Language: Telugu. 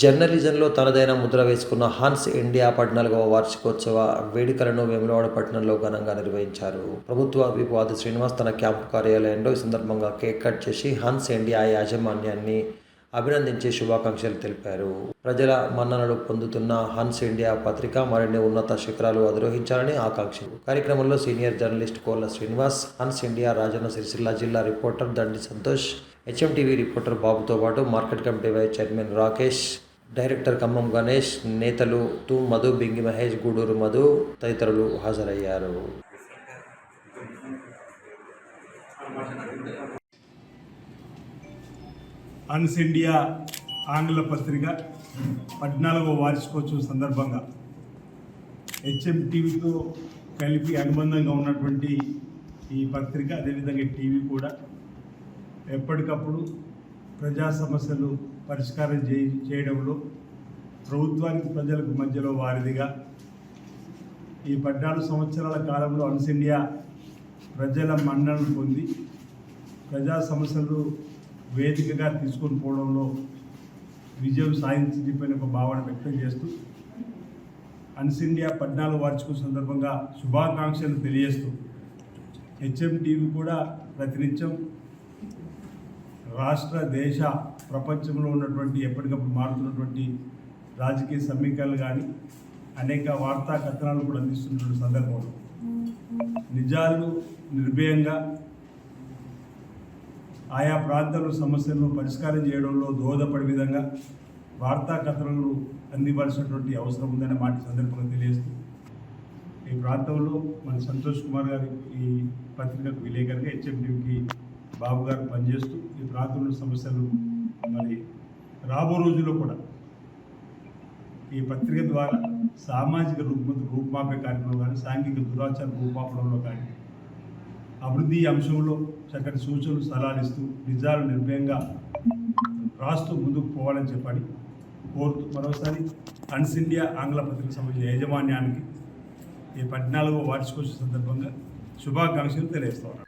జర్నలిజంలో తనదైన ముద్ర వేసుకున్న హన్స్ ఇండియా 14వ వార్షికోత్సవ వేడుకలను వేములవాడ పట్టణంలో ఘనంగా నిర్వహించారు. ప్రభుత్వ విప్ ఆది శ్రీనివాస్ తన క్యాంపు కార్యాలయంలో ఈ సందర్భంగా కేక్ కట్ చేసి హన్స్ ఇండియా యాజమాన్యాన్ని అభినందించి శుభాకాంక్షలు తెలిపారు. ప్రజల మన్ననలు పొందుతున్న హన్స్ ఇండియా పత్రిక మరిన్ని ఉన్నత శిఖరాలు అధిరోహించాలని ఆకాంక్షలు. కార్యక్రమంలో senior journalist Kolla Srinivas, Hans India Rajanna Sircilla జిల్లా reporter Dandi Santosh, HMTV reporter బాబుతో పాటు market committee vice chairman Rakesh, director Khammam Ganesh, నేతలు తు మధు, బింగి మహేష్, గూడూరు మధు తదితరులు హాజరయ్యారు. హన్స్ ఇండియా ఆంగ్ల పత్రిక 14వ వార్షికోత్సవం సందర్భంగా హెచ్ఎంటీవీతో కలిపి అనుబంధంగా ఉన్నటువంటి ఈ పత్రిక, అదేవిధంగా టీవీ కూడా ఎప్పటికప్పుడు ప్రజా సమస్యలు పరిష్కారం చేయడంలో ప్రభుత్వానికి ప్రజలకు మధ్యలో వారిదిగా ఈ 14 సంవత్సరాల కాలంలో హన్స్ ఇండియా ప్రజల మన్ననలు పొంది ప్రజా సమస్యలు వేదికగా తీసుకొని పోవడంలో విజయం సాధించిన ఒక భావన వ్యక్తం చేస్తూ హన్స్ ఇండియా 14వ వార్షికోత్సవం సందర్భంగా శుభాకాంక్షలు తెలియజేస్తూ హెచ్ఎంటీవీ కూడా ప్రతినిత్యం రాష్ట్ర దేశ ప్రపంచంలో ఉన్నటువంటి ఎప్పటికప్పుడు మారుతున్నటువంటి రాజకీయ సమీకరణలు కానీ అనేక వార్తా కథనాలు కూడా అందిస్తున్నటువంటి సందర్భంలో నిజాలు నిర్భయంగా ఆయా ప్రాంతాల సమస్యలను పరిష్కారం చేయడంలో దోహదపడే విధంగా వార్తా కథనాలు అందివలసినటువంటి అవసరం ఉందనే మాట సందర్భంగా తెలియజేస్తూ ఈ ప్రాంతంలో మన సంతోష్ కుమార్ గారి ఈ పత్రికకు విలేకరుగా హెచ్ఎంటీవీకి బాబు గారు పనిచేస్తూ ఈ ప్రాంతంలో సమస్యలు మరి రాబో రోజుల్లో కూడా ఈ పత్రిక ద్వారా సామాజిక రూపుమాపే కార్యక్రమం కానీ, సాంఘిక దురాచార రూపుమాపడంలో కానీ, అభివృద్ధి అంశంలో చక్కటి సూచనలు సలహాలు ఇస్తూ నిజాలు నిర్భయంగా రాస్తూ ముందుకు పోవాలని చెప్పని కోరుతూ మరోసారి హన్స్ ఇండియా ఆంగ్ల పత్రిక సంబంధించిన యాజమాన్యానికి ఈ 14వ వార్షికోత్సవం సందర్భంగా శుభాకాంక్షలు తెలియజేస్తున్నారు.